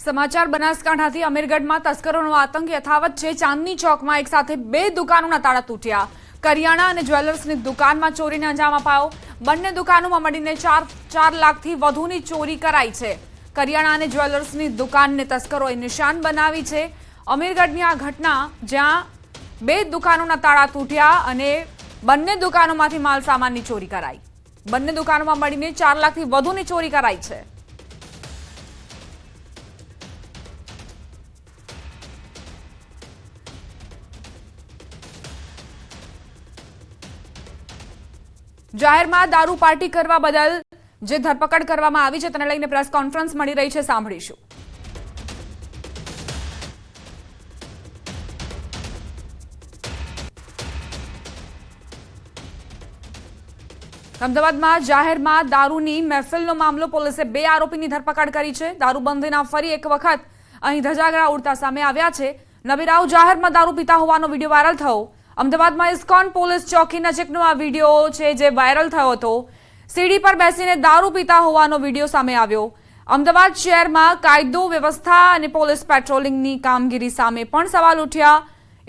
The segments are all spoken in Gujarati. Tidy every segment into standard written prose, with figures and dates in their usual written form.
સમાચાર બનાસકાંઠાથી અમીરગઢમાં તસ્કરોનો આતંક યથાવત છે। ચાંદની ચોકમાં એક સાથે બે દુકાનોના તાળા તૂટ્યા। કરિયાણા અને જ્વેલર્સની દુકાનમાં ચોરીને અંજામ અપાયો। બંને દુકાનોમાં મળીને 4 લાખથી વધુની ચોરી કરાઈ છે। કરિયાણા અને જ્વેલર્સની દુકાનને તસ્કરોએ નિશાન બનાવી છે। અમીરગઢની આ ઘટના જ્યાં બે દુકાનોના તાળા તૂટ્યા અને બંને દુકાનોમાંથી માલ સામાનની ચોરી કરાઈ। બંને દુકાનોમાં મળીને 4 લાખથી વધુની ચોરી કરાઈ છે। જાહેરમાં દારૂ પાર્ટી કરવા બદલ જે ધરપકડ કરવામાં આવી છે તેને લઈને પ્રેસ કોન્ફરન્સ મળી રહી છે, સાંભળીશું। અમદાવાદમાં જાહેરમાં દારૂની મહેફિલનો મામલો, પોલીસે 2 આરોપીની ધરપકડ કરી છે। દારૂબંધીના ફરી એક વખત અહીં ધજાગરા ઉડતા સામે આવ્યા છે। નબીરાવ જાહેરમાં દારૂ પીતા હોવાનો વિડીયો વાયરલ થયો। અમદાવાદમાં ઇસ્કોન પોલીસ ચોકી નજીકનો આ વિડીયો છે જે વાયરલ થયો હતો। સીડી પર બેસીને દારૂ પીતા હોવાનો વિડીયો સામે આવ્યો। અમદાવાદ શહેરમાં કાયદો વ્યવસ્થા અને પોલીસ પેટ્રોલિંગની કામગીરી સામે પણ સવાલ ઉઠ્યા।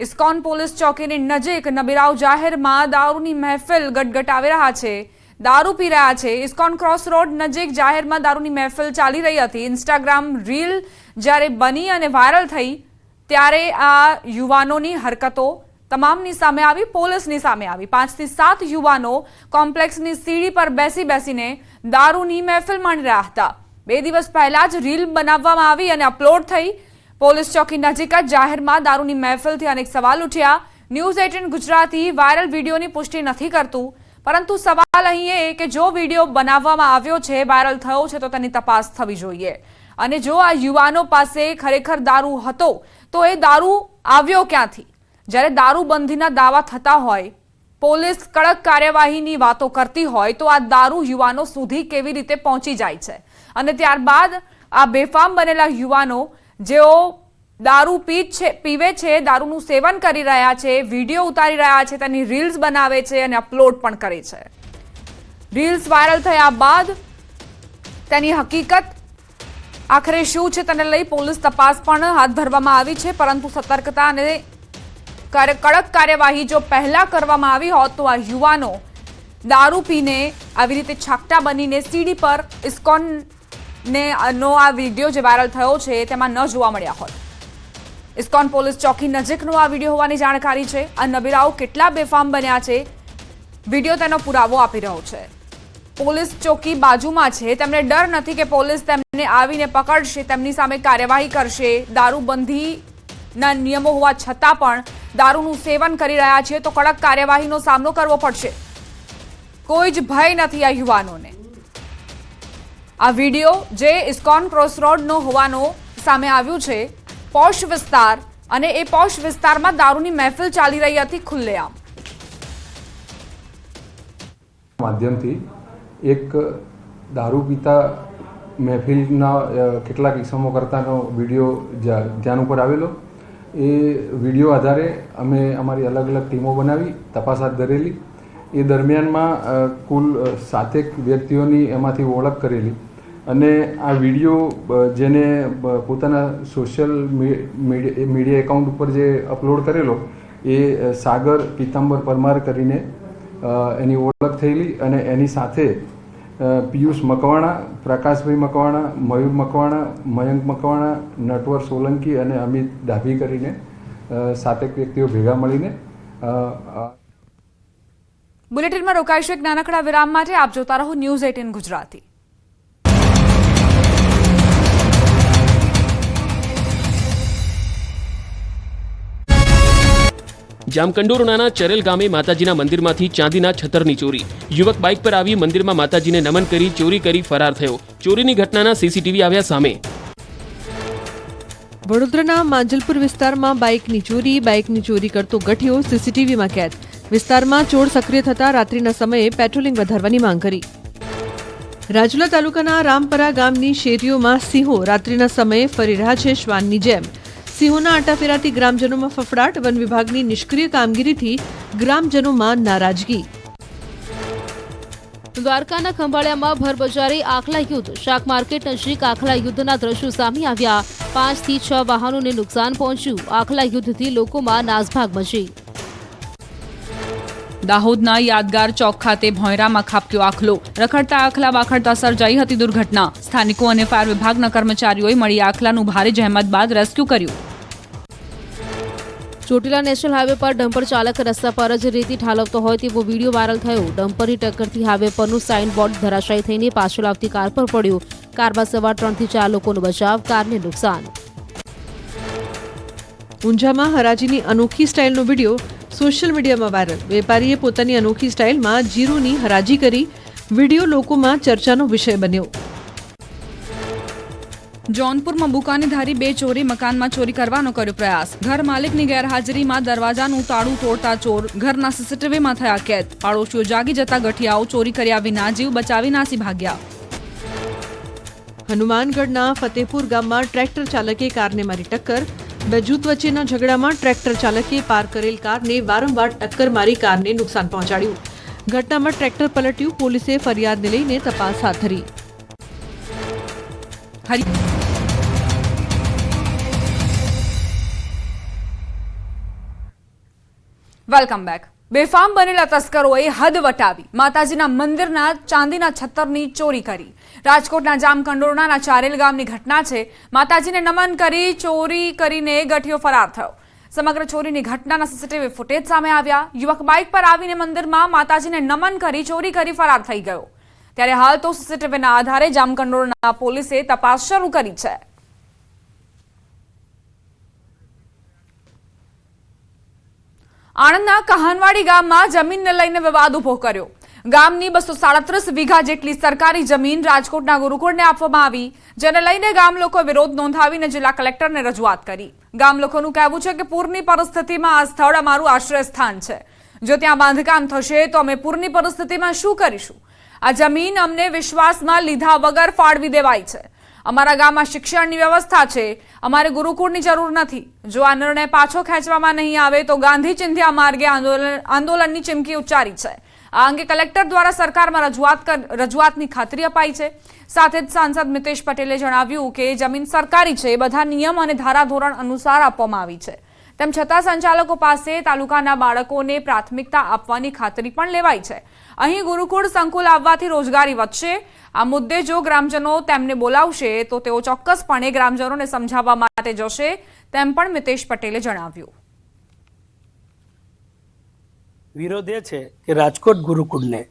ઇસ્કોન પોલીસ ચોકીની નજીક નબીરાવ જાહેરમાં દારૂની મહેફિલ ગટગટાવી રહ્યા છે, દારૂ પી રહ્યા છે। ઇસ્કોન ક્રોસ રોડ નજીક જાહેરમાં દારૂની મહેફિલ ચાલી રહી હતી। ઇન્સ્ટાગ્રામ રીલ જ્યારે બની અને વાયરલ થઈ ત્યારે આ યુવાનોની હરકતો તમામની સામે આવી, પોલીસની સામે આવી। 5 થી 7 યુવાનો કોમ્પ્લેક્સની સીડી પર બેસીને દારૂની મહેફિલ માણી રહ્યા હતા। 2 દિવસ પહેલા જ રીલ બનાવવામાં આવી અને અપલોડ થઈ। પોલીસ ચોકી નજીક જ જાહેરમાં દારૂની મહેફિલથી અનેક સવાલ ઉઠ્યા। ન્યૂઝ 18 ગુજરાતી વાયરલ વિડીયોની પુષ્ટિ નથી કરતું, પરંતુ સવાલ અહીં એ કે જો વિડીયો બનાવવામાં આવ્યો છે, વાયરલ થયો છે, તો તેની તપાસ થવી જોઈએ। અને જો આ યુવાનો પાસે ખરેખર દારૂ હતો તો એ દારૂ આવ્યો ક્યાંથી? જ્યારે દારૂબંધીના દાવા થતા હોય, પોલીસ કડક કાર્યવાહીની વાતો કરતી હોય, તો આ દારૂ યુવાનો સુધી કેવી રીતે પહોંચી જાય છે? અને ત્યારબાદ આ બેફામ બનેલા યુવાનો જેઓ દારૂ પીવે છે, દારૂનું સેવન કરી રહ્યા છે, વિડીયો ઉતારી રહ્યા છે, તેની રીલ્સ બનાવે છે અને અપલોડ પણ કરે છે। રીલ્સ વાયરલ થયા બાદ તેની હકીકત આખરે શું છે તેને લઈ પોલીસ તપાસ પણ હાથ ધરવામાં આવી છે, પરંતુ સતર્કતા અને કડક કાર્યવાહી જો પહેલા કરવામાં આવી હોત તો આ યુવાનો દારૂ પીને આવી રીતે છાકટા બનીને સીડી પર ઇસ્કોનનો આ વિડીયો જે વાયરલ થયો છે તેમાં ન જોવા મળ્યા હોત। ઇસ્કોન પોલીસ ચોકી નજીકનો આ વિડીયો હોવાની જાણકારી છે। આ નબીરાઓ કેટલા બેફામ બન્યા છે, વિડીયો તેનો પુરાવો આપી રહ્યો છે। પોલીસ ચોકી બાજુમાં છે, તેમને ડર નથી કે પોલીસ તેમને આવીને પકડશે, તેમની સામે કાર્યવાહી કરશે। દારૂબંધીના નિયમો હોવા છતાં પણ દારૂનું સેવન કરી રહ્યા છે તો કડક કાર્યવાહીનો સામનો કરવો પડશે। કોઈ જ ભય નથી આ યુવાનોને। આ વિડીયો જે ઇસ્કોન ક્રોસ રોડનો હોવાનો સામે આવ્યું છે, પોશ વિસ્તાર, અને એ પોશ વિસ્તારમાં દારૂની મહેફિલ ચાલી રહી હતી ખુલ્લેઆમ। માધ્યમથી એક દારૂ પીતા મહેફિલના કેટલાક ઇસમો કરતાનો વિડીયો ધ્યાન ઉપર આવેલો। એ વિડીયો આધારે અમે અમારી અલગ અલગ ટીમો બનાવી તપાસ હાથ ધરેલી। એ દરમિયાનમાં કુલ 7 વ્યક્તિઓની એમાંથી ઓળખ કરેલી અને આ વિડીયો જેને પોતાના સોશિયલ મીડિયા એકાઉન્ટ ઉપર જે અપલોડ કરેલો એ સાગર પીતાંબર પરમાર કરીને એની ઓળખ થયેલી। અને એની સાથે પિયુષ મકવાણા, પ્રકાશભાઈ મકવાણા, મયુર મકવાણા, મયંક મકવાણા, નટવર સોલંકી અને અમિત ડાભી કરીને 7 વ્યક્તિઓ ભેગા મળીને બુલેટિનમાં રોકાઈશું એક નાનકડા વિરામ માટે। આપ જોતા રહો ન્યૂઝ 18 ગુજરાતી। જામકંડોરણાના ચરેલ ગામે માતાજીના મંદિરમાંથી ચાંદીના છતરની ચોરી। યુવક બાઇક પર આવી મંદિરમાં માતાજીને નમન કરી ચોરી કરી ફરાર થયો। ચોરીની ઘટનાના સીસીટીવી આવ્યા સામે। વડોદરાના માંજલપુર વિસ્તારમાં બાઇકની ચોરી કરતો ગઠિયો સીસીટીવીમાં કેદ। વિસ્તારમાં ચોર સક્રિય થતા રાત્રિના સમયે પેટ્રોલિંગ વધારવાની માંગ કરી। રાજુલા તાલુકાના રામપરા ગામની શેરીઓમાં સિંહો રાત્રિના સમયે ફરી રહ્યા છે શ્વાનની જેમ। સિંહોના આટાફેરાથી ગ્રામજનોમાં ફફડાટ, વન વિભાગની નિષ્ક્રિય કામગીરીથી ગ્રામજનોમાં નારાજગી। દ્વારકાના ખંભાળિયામાં ભરબજારે આખલા યુદ્ધ, શાક માર્કેટ નજીક આખલા યુદ્ધના દ્રશ્યો સામે આવ્યા. 5 થી 6 વાહનોને નુકસાન પહોંચ્યું. આખલા યુદ્ધથી લોકોમાં નાસભાગ મચી. દાહોદના યાદગાર ચોક ખાતે ભોંયરામાં ખાબક્યો આખલો. રખડતા આખલા વાખડતા સર્જાઈ હતી દુર્ઘટના. સ્થાનિકો અને ફાયર વિભાગના કર્મચારીઓએ મળી આખલાનું ભારે જહેમત બાદ રેસ્ક્યુ કર્યું. ચોટીલા નેશનલ હાઈવે પર ડમ્પર ચાલક રસ્તા પર જ રેતી ઠાલવતો હોય તેવો વિડીયો વાયરલ થયો. ડમ્પરની ટક્કરથી હાઈવે પરનું સાઇન બોર્ડ ધરાશાયી થઈને પાછળ આવતી કાર પર પડ્યું. કારમાં સવાર 3 થી 4 લોકોનો બચાવ, કારને નુકસાન. ઊંઝામાં હરાજીની અનોખી સ્ટાઇલનો વિડીયો સોશિયલ મીડિયામાં વાયરલ. વેપારીએ પોતાની અનોખી સ્ટાઇલમાં જીરુની હરાજી કરી. વિડીયો લોકોમાં ચર્ચાનો વિષય બન્યો. જોનપુરમાં બુકાનીધારી 2 ચોરી મકાનમાં ચોરી કરવાનો કર્યો પ્રયાસ. ઘર માલિકની ગેરહાજરીમાં દરવાજાનું તાળું તોડતા ચોર ઘરના સીસીટીવીમાં થયા કેદ. પાડોશીઓ જાગી જતા ગઠિયાઓ ચોરી કર્યા વિના જીવ બચાવી નાસી ભાગ્યા. હનુમાનગઢના ફતેપુર ગામમાં ટ્રેક્ટર ચાલકે કારને મારી ટક્કર. 2 જૂથ વચ્ચેના ઝઘડામાં ટ્રેક્ટર ચાલકે પાર્ક કરેલ કારને વારંવાર ટક્કર મારી કારને નુકસાન પહોંચાડ્યું. ઘટનામાં ટ્રેક્ટર પલટ્યું. પોલીસે ફરિયાદને લઈને તપાસ હાથ ધરી. Welcome back. બેફામ બનેલા તસ્કરોએ હદ વટાવી માતાજીના મંદિરના ચાંદીના છત્તરની ચોરી કરી. રાજકોટના જામકંડોરણાના ચારેલ ગામની ઘટના છે. માતાજીને નમન કરી ચોરી કરીને ગઠિયો ફરાર થયો. સમગ્ર ચોરીની ઘટનાના સીસીટીવી ફૂટેજ સામે આવ્યા. યુવક બાઇક પર આવીને મંદિરમાં માતાજીને નમન કરી ચોરી કરી ફરાર થઈ ગયો. ત્યારે હાલ તો સીસીટીવીના આધારે જામકંડોરણા પોલીસે તપાસ શરૂ કરી છે. આણંદના કહાનવાડી ગામમાં જમીનને લઈને વિવાદ ઉભો કર્યો. ગામની 237 વીઘા જેટલી સરકારી જમીન રાજકોટના ગુરુકુળને આપવામાં આવી, જેને લઈને ગામ લોકો વિરોધ નોંધાવીને જિલ્લા કલેક્ટરને રજૂઆત કરી. ગામ લોકોનું કહેવું છે કે પૂરની પરિસ્થિતિમાં આ સ્થળ અમારું આશ્રય સ્થાન છે. જો ત્યાં બાંધકામ થશે તો અમે પૂરની પરિસ્થિતિમાં શું કરીશું? આ જમીન અમને વિશ્વાસમાં લીધા વગર ફાળવી દેવાઈ છે. અમારા ગામમાં શિક્ષણની વ્યવસ્થા છે. અમારે ગુરુકુળની જરૂર નથી. જો આ નિર્ણય પાછો ખેંચવામાં નહીં આવે તો ગાંધી ચિંધ્યા માર્ગે આંદોલનની ચીમકી ઉચ્ચારી છે. આ અંગે કલેક્ટર દ્વારા સરકારમાં રજૂઆતની ખાતરી અપાઈ છે. સાથે જ સાંસદ મિતેશ પટેલે જણાવ્યું કે જમીન સરકારી છે, બધા નિયમ અને ધારાધોરણ અનુસાર આપવામાં આવી છે. તેમ છતાં સંચાલકો પાસે તાલુકાના બાળકોને પ્રાથમિકતા આપવાની ખાતરી પણ લેવાઈ છે. અહીં ગુરુકુળ સંકુલ આવવાથી રોજગારી વધશે. આ મુદ્દે જો ગ્રામજનો તેમને બોલાવશે તો તેઓ ચોક્કસપણે ગ્રામજનોને સમજાવવા માટે જશે, તેમ પણ મિતેશ પટેલે જણાવ્યું. વિરોધ એ છે કે રાજકોટ ગુરુકુળને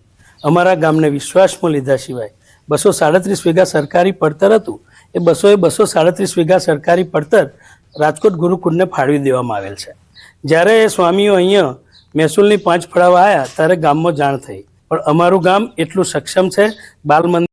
અમારા ગામને વિશ્વાસમાં લીધા સિવાય 237 વીઘા સરકારી પડતર હતું, એ 237 વીઘા સરકારી પડતર રાજકોટ ગુરુકુળને ફાળવી દેવામાં આવેલ છે. જ્યારે એ સ્વામીઓ અહીંયા મહેસૂલની 5 ફળાવા આવ્યા ત્યારે ગામમાં જાણ થઈ, પણ અમારું ગામ એટલું સક્ષમ છે. બાલ મંદિર